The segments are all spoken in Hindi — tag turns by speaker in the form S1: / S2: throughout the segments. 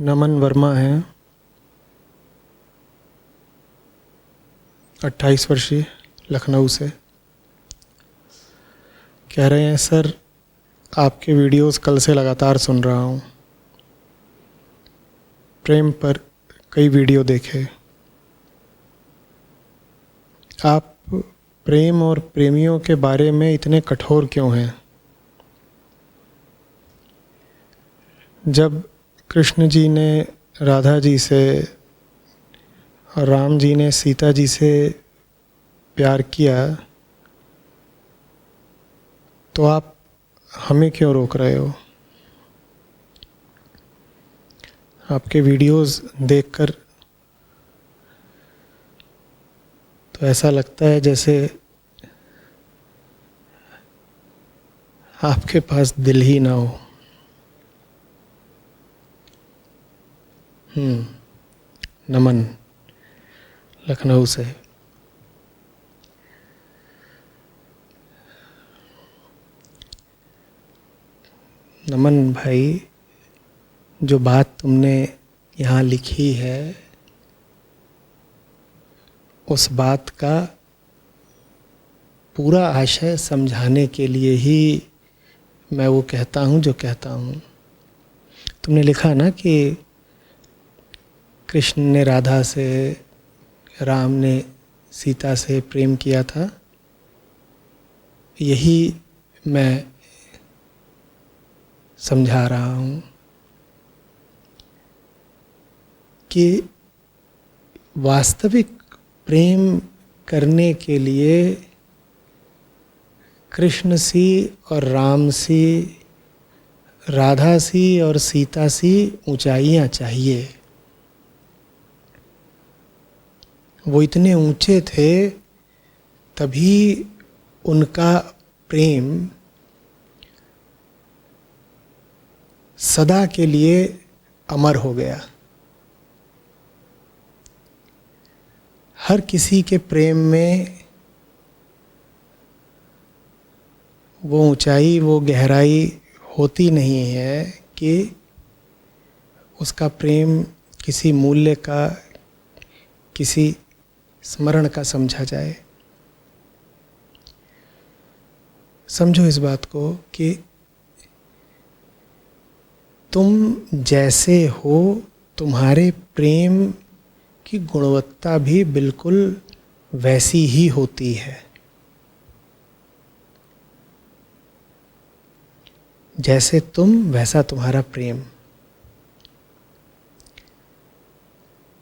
S1: नमन वर्मा हैं, 28 वर्षीय, लखनऊ से। कह रहे हैं सर, आपके वीडियोस कल से लगातार सुन रहा हूँ। प्रेम पर कई वीडियो देखे। आप प्रेम और प्रेमियों के बारे में इतने कठोर क्यों हैं? जब कृष्ण जी ने राधा जी से और राम जी ने सीता जी से प्यार किया, तो आप हमें क्यों रोक रहे हो? आपके वीडियोस देखकर तो ऐसा लगता है जैसे आपके पास दिल ही ना हो। नमन, लखनऊ से। नमन भाई, जो बात तुमने यहाँ लिखी है, उस बात का पूरा आशय समझाने के लिए ही मैं वो कहता हूँ जो कहता हूँ। तुमने लिखा ना कि कृष्ण ने राधा से, राम ने सीता से प्रेम किया था। यही मैं समझा रहा हूँ कि वास्तविक प्रेम करने के लिए कृष्ण सी और राम सी, राधा सी और सीता सी ऊंचाइयाँ चाहिए। वो इतने ऊंचे थे, तभी उनका प्रेम सदा के लिए अमर हो गया। हर किसी के प्रेम में वो ऊंचाई, वो गहराई होती नहीं है कि उसका प्रेम किसी मूल्य का, किसी स्मरण का समझा जाए। समझो इस बात को कि तुम जैसे हो, तुम्हारे प्रेम की गुणवत्ता भी बिल्कुल वैसी ही होती है। जैसे तुम, वैसा तुम्हारा प्रेम।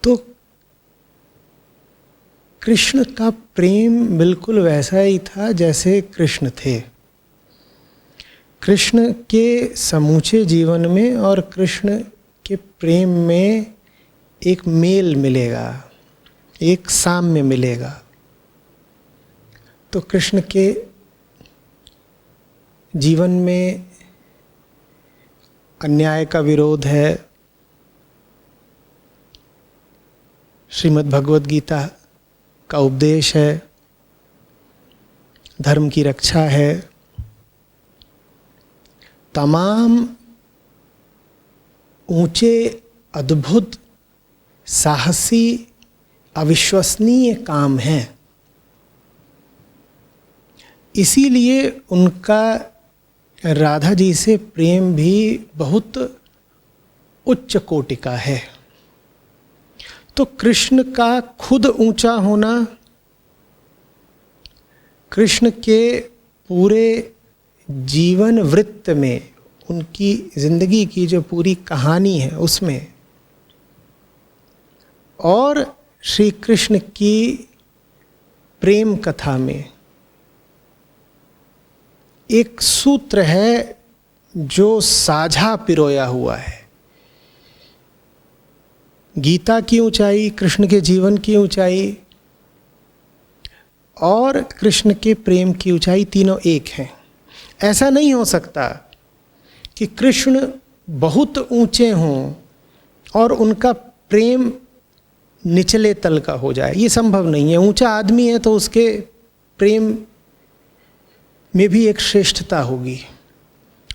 S1: तो कृष्ण का प्रेम बिल्कुल वैसा ही था जैसे कृष्ण थे। कृष्ण के समूचे जीवन में और कृष्ण के प्रेम में एक मेल मिलेगा, एक साम्य मिलेगा। तो कृष्ण के जीवन में अन्याय का विरोध है, श्रीमद् भगवद गीता का उपदेश है, धर्म की रक्षा है। तमाम ऊंचे, अद्भुत, साहसी, अविश्वसनीय काम हैं। इसीलिए उनका राधा जी से प्रेम भी बहुत उच्च कोटि का है। तो कृष्ण का खुद ऊंचा होना, कृष्ण के पूरे जीवन वृत्त में, उनकी जिंदगी की जो पूरी कहानी है उसमें, और श्री कृष्ण की प्रेम कथा में एक सूत्र है जो साझा पिरोया हुआ है। गीता की ऊंचाई, कृष्ण के जीवन की ऊंचाई और कृष्ण के प्रेम की ऊंचाई, तीनों एक हैं। ऐसा नहीं हो सकता कि कृष्ण बहुत ऊंचे हों और उनका प्रेम निचले तल का हो जाए। ये संभव नहीं है। ऊंचा आदमी है तो उसके प्रेम में भी एक श्रेष्ठता होगी,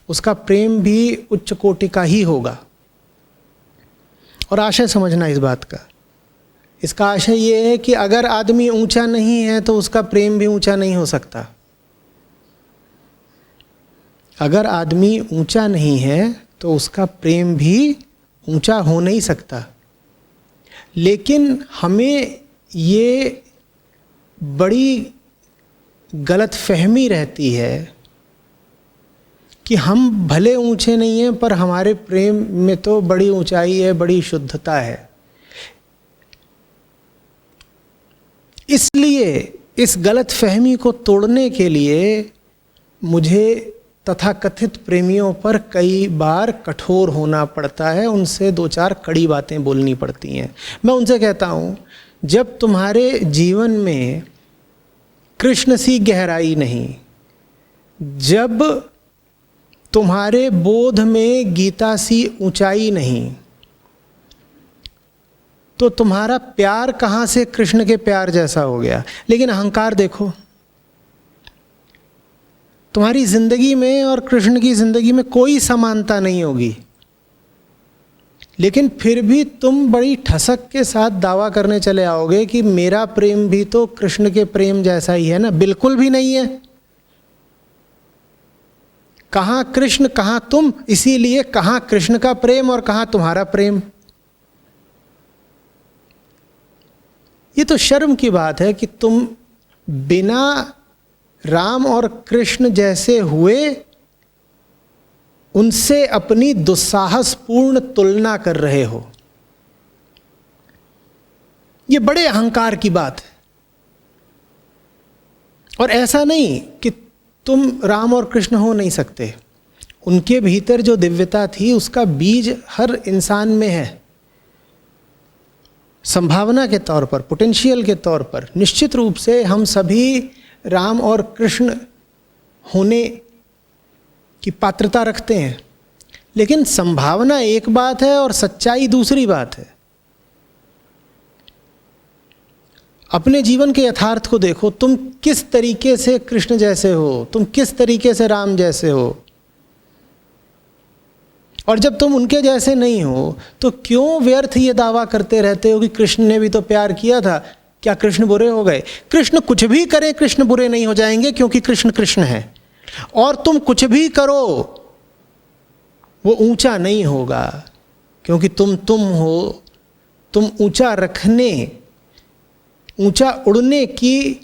S1: उसका प्रेम भी उच्च कोटि का ही होगा। और आशय समझना इस बात का। इसका आशय ये है कि अगर आदमी ऊंचा नहीं है तो उसका प्रेम भी ऊंचा नहीं हो सकता। अगर आदमी ऊंचा नहीं है तो उसका प्रेम भी ऊंचा हो नहीं सकता। लेकिन हमें ये बड़ी गलत फहमी रहती है कि हम भले ऊंचे नहीं हैं पर हमारे प्रेम में तो बड़ी ऊंचाई है, बड़ी शुद्धता है। इसलिए इस गलत फहमी को तोड़ने के लिए मुझे तथाकथित प्रेमियों पर कई बार कठोर होना पड़ता है, उनसे दो चार कड़ी बातें बोलनी पड़ती हैं। मैं उनसे कहता हूँ, जब तुम्हारे जीवन में कृष्ण सी गहराई नहीं, जब तुम्हारे बोध में गीता सी ऊंचाई नहीं, तो तुम्हारा प्यार कहाँ से कृष्ण के प्यार जैसा हो गया। लेकिन अहंकार देखो, तुम्हारी जिंदगी में और कृष्ण की जिंदगी में कोई समानता नहीं होगी, लेकिन फिर भी तुम बड़ी ठसक के साथ दावा करने चले आओगे कि मेरा प्रेम भी तो कृष्ण के प्रेम जैसा ही है ना। बिल्कुल भी नहीं है। कहाँ कृष्ण कहाँ तुम, इसीलिए कहाँ कृष्ण का प्रेम और कहाँ तुम्हारा प्रेम। ये तो शर्म की बात है कि तुम बिना राम और कृष्ण जैसे हुए उनसे अपनी दुस्साहसपूर्ण तुलना कर रहे हो। ये बड़े अहंकार की बात है। और ऐसा नहीं कि तुम राम और कृष्ण हो नहीं सकते, उनके भीतर जो दिव्यता थी उसका बीज हर इंसान में है। संभावना के तौर पर, पोटेंशियल के तौर पर निश्चित रूप से हम सभी राम और कृष्ण होने की पात्रता रखते हैं, लेकिन संभावना एक बात है और सच्चाई दूसरी बात है। अपने जीवन के यथार्थ को देखो, तुम किस तरीके से कृष्ण जैसे हो, तुम किस तरीके से राम जैसे हो। और जब तुम उनके जैसे नहीं हो तो क्यों व्यर्थ ये दावा करते रहते हो कि कृष्ण ने भी तो प्यार किया था, क्या कृष्ण बुरे हो गए। कृष्ण कुछ भी करे कृष्ण बुरे नहीं हो जाएंगे, क्योंकि कृष्ण कृष्ण है। और तुम कुछ भी करो वो ऊंचा नहीं होगा, क्योंकि तुम हो। तुम ऊंचा रखने, ऊंचा उड़ने की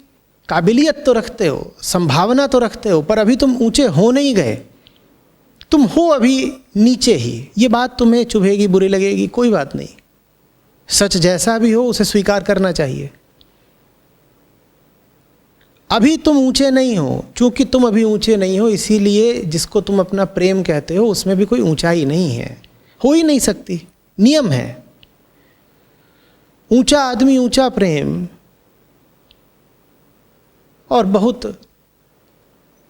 S1: काबिलियत तो रखते हो, संभावना तो रखते हो, पर अभी तुम ऊंचे हो नहीं गए। तुम हो अभी नीचे ही। ये बात तुम्हें चुभेगी, बुरी लगेगी, कोई बात नहीं। सच जैसा भी हो उसे स्वीकार करना चाहिए। अभी तुम ऊंचे नहीं हो, चूंकि तुम अभी ऊंचे नहीं हो इसीलिए जिसको तुम अपना प्रेम कहते हो उसमें भी कोई ऊंचाई नहीं है, हो ही नहीं सकती, नियम है। ऊंचा आदमी ऊंचा प्रेम, और बहुत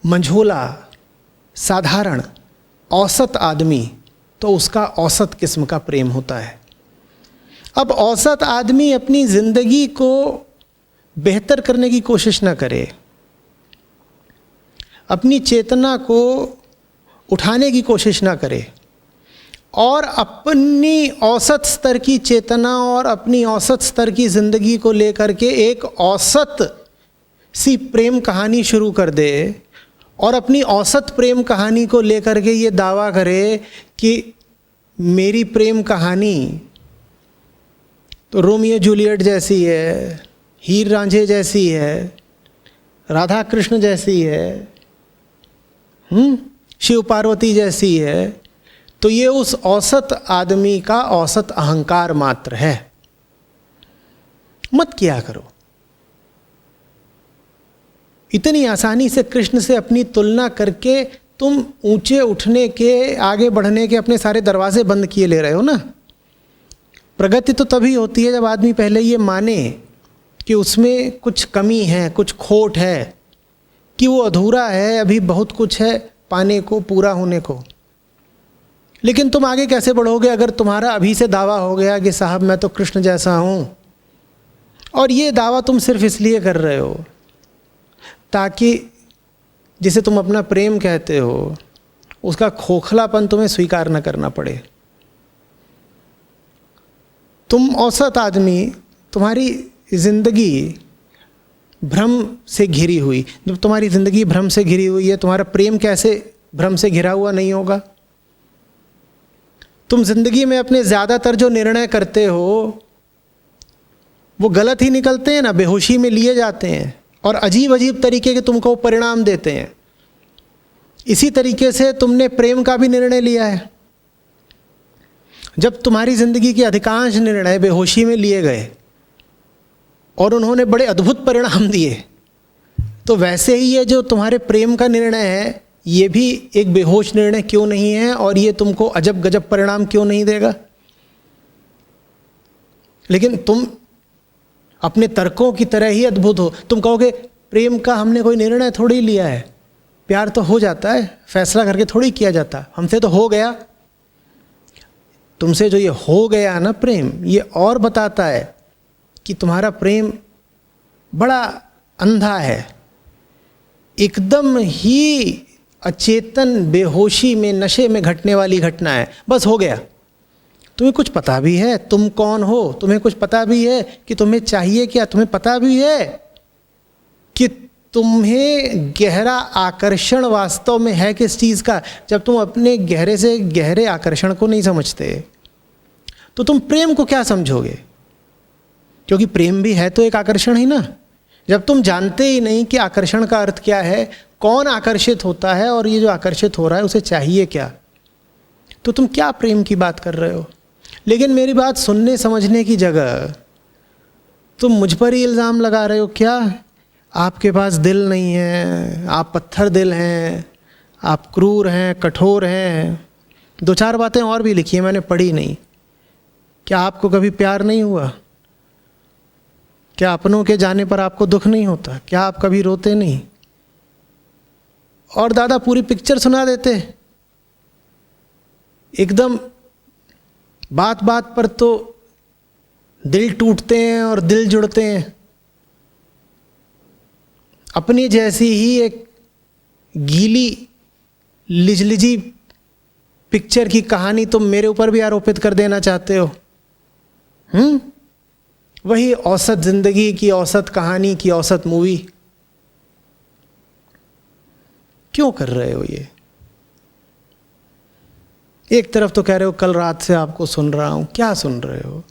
S1: मंझोला साधारण औसत आदमी तो उसका औसत किस्म का प्रेम होता है। अब औसत आदमी अपनी जिंदगी को बेहतर करने की कोशिश ना करे, अपनी चेतना को उठाने की कोशिश ना करे, और अपनी औसत स्तर की चेतना और अपनी औसत स्तर की जिंदगी को लेकर के एक औसत सी प्रेम कहानी शुरू कर दे, और अपनी औसत प्रेम कहानी को लेकर के ये दावा करे कि मेरी प्रेम कहानी तो रोमियो जूलियट जैसी है, हीर रांझे जैसी है, राधा कृष्ण जैसी है, शिव पार्वती जैसी है, तो ये उस औसत आदमी का औसत अहंकार मात्र है। मत किया करो। इतनी आसानी से कृष्ण से अपनी तुलना करके तुम ऊंचे उठने के, आगे बढ़ने के अपने सारे दरवाजे बंद किए ले रहे हो ना। प्रगति तो तभी होती है जब आदमी पहले ये माने कि उसमें कुछ कमी है, कुछ खोट है, कि वो अधूरा है, अभी बहुत कुछ है पाने को, पूरा होने को। लेकिन तुम आगे कैसे बढ़ोगे अगर तुम्हारा अभी से दावा हो गया कि साहब मैं तो कृष्ण जैसा हूँ, और ये दावा तुम सिर्फ इसलिए कर रहे हो ताकि जिसे तुम अपना प्रेम कहते हो उसका खोखलापन तुम्हें स्वीकार न करना पड़े। तुम औसत आदमी, तुम्हारी जिंदगी भ्रम से घिरी हुई, जब तुम्हारी जिंदगी भ्रम से घिरी हुई है, तुम्हारा प्रेम कैसे भ्रम से घिरा हुआ नहीं होगा? तुम जिंदगी में अपने ज़्यादातर जो निर्णय करते हो वो गलत ही निकलते हैं ना, बेहोशी में लिए जाते हैं और अजीब अजीब तरीके के तुमको परिणाम देते हैं। इसी तरीके से तुमने प्रेम का भी निर्णय लिया है। जब तुम्हारी ज़िंदगी के अधिकांश निर्णय बेहोशी में लिए गए और उन्होंने बड़े अद्भुत परिणाम दिए, तो वैसे ही ये जो तुम्हारे प्रेम का निर्णय है ये भी एक बेहोश निर्णय क्यों नहीं है, और ये तुमको अजब गजब परिणाम क्यों नहीं देगा? लेकिन तुम अपने तर्कों की तरह ही अद्भुत हो। तुम कहोगे प्रेम का हमने कोई निर्णय थोड़ी लिया है, प्यार तो हो जाता है, फैसला करके थोड़ी किया जाता, हमसे तो हो गया। तुमसे जो ये हो गया ना प्रेम, ये और बताता है कि तुम्हारा प्रेम बड़ा अंधा है, एकदम ही अचेतन बेहोशी में, नशे में घटने वाली घटना है। बस हो गया। तुम्हें कुछ पता भी है तुम कौन हो, तुम्हें कुछ पता भी है कि तुम्हें चाहिए क्या, तुम्हें पता भी है कि तुम्हें गहरा आकर्षण वास्तव में है किस चीज़ का। जब तुम अपने गहरे से गहरे आकर्षण को नहीं समझते तो तुम प्रेम को क्या समझोगे? क्योंकि प्रेम भी है तो एक आकर्षण ही ना। जब तुम जानते ही नहीं कि आकर्षण का अर्थ क्या है, कौन आकर्षित होता है और ये जो आकर्षित हो रहा है उसे चाहिए क्या, तो तुम क्या प्रेम की बात कर रहे हो? लेकिन मेरी बात सुनने समझने की जगह तुम मुझ पर ही इल्ज़ाम लगा रहे हो। क्या आपके पास दिल नहीं है, आप पत्थर दिल हैं, आप क्रूर हैं, कठोर हैं। दो चार बातें और भी लिखी हैं, मैंने पढ़ी नहीं। क्या आपको कभी प्यार नहीं हुआ? क्या अपनों के जाने पर आपको दुख नहीं होता? क्या आप कभी रोते नहीं? और दादा पूरी पिक्चर सुना देते एकदम। बात बात पर तो दिल टूटते हैं और दिल जुड़ते हैं। अपनी जैसी ही एक गीली लिजलिजी पिक्चर की कहानी तुम मेरे ऊपर भी आरोपित कर देना चाहते हो। वही औसत जिंदगी की औसत कहानी की औसत मूवी क्यों कर रहे हो ये? एक तरफ तो कह रहे हो कल रात से आपको सुन रहा हूं, क्या सुन रहे हो?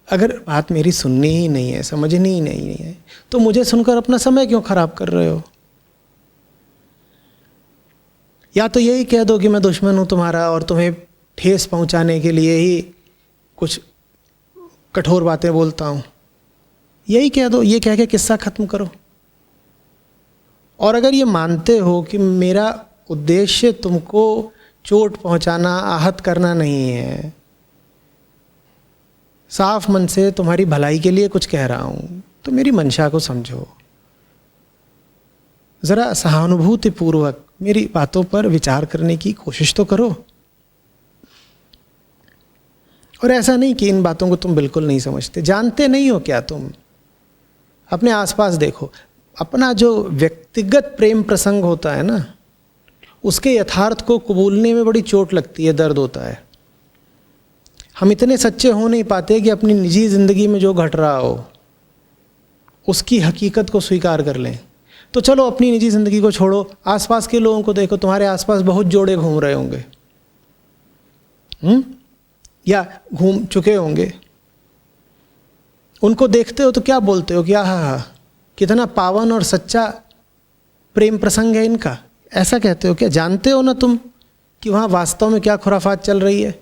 S1: अगर बात मेरी सुननी ही नहीं है, समझनी ही नहीं है, तो मुझे सुनकर अपना समय क्यों खराब कर रहे हो? या तो यही कह दो कि मैं दुश्मन हूं तुम्हारा और तुम्हें ठेस पहुंचाने के लिए ही कुछ कठोर बातें बोलता हूं, यही कह दो। ये कह के किस्सा खत्म करो। और अगर ये मानते हो कि मेरा उद्देश्य तुमको चोट पहुंचाना, आहत करना नहीं है, साफ मन से तुम्हारी भलाई के लिए कुछ कह रहा हूं, तो मेरी मंशा को समझो। ज़रा सहानुभूतिपूर्वक मेरी बातों पर विचार करने की कोशिश तो करो। और ऐसा नहीं कि इन बातों को तुम बिल्कुल नहीं समझते, जानते नहीं हो क्या तुम? अपने आसपास देखो। अपना जो व्यक्तिगत प्रेम प्रसंग होता है ना, उसके यथार्थ को कबूलने में बड़ी चोट लगती है, दर्द होता है। हम इतने सच्चे हो नहीं पाते कि अपनी निजी ज़िंदगी में जो घट रहा हो उसकी हकीकत को स्वीकार कर लें। तो चलो अपनी निजी ज़िंदगी को छोड़ो, आसपास के लोगों को देखो। तुम्हारे आसपास बहुत जोड़े घूम रहे होंगे, या घूम चुके होंगे। उनको देखते हो तो क्या बोलते हो कि आहा कितना पावन और सच्चा प्रेम प्रसंग है इनका, ऐसा कहते हो क्या? जानते हो ना तुम कि वहाँ वास्तव में क्या खुराफात चल रही है?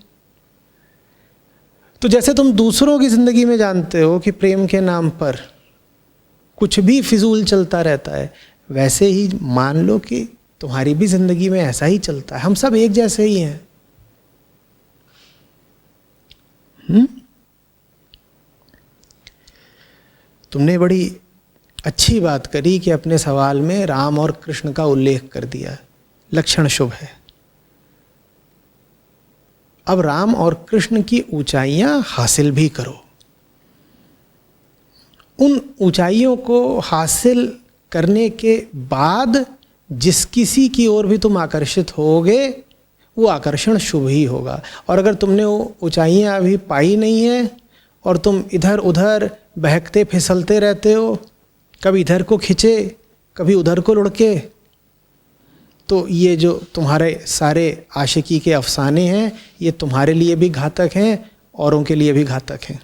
S1: तो जैसे तुम दूसरों की ज़िंदगी में जानते हो कि प्रेम के नाम पर कुछ भी फिजूल चलता रहता है, वैसे ही मान लो कि तुम्हारी भी ज़िंदगी में ऐसा ही चलता है। हम सब एक जैसे ही हैं। तुमने बड़ी अच्छी बात करी कि अपने सवाल में राम और कृष्ण का उल्लेख कर दिया। लक्षण शुभ है। अब राम और कृष्ण की ऊंचाइयां हासिल भी करो। उन ऊंचाइयों को हासिल करने के बाद जिस किसी की ओर भी तुम आकर्षित होगे, वो आकर्षण शुभ ही होगा। और अगर तुमने वो ऊंचाइयाँ अभी पाई नहीं है और तुम इधर उधर बहकते फिसलते रहते हो, कभी इधर को खिंचे कभी उधर को लुढ़के, तो ये जो तुम्हारे सारे आशिकी के अफसाने हैं ये तुम्हारे लिए भी घातक हैं, औरों के लिए भी घातक हैं।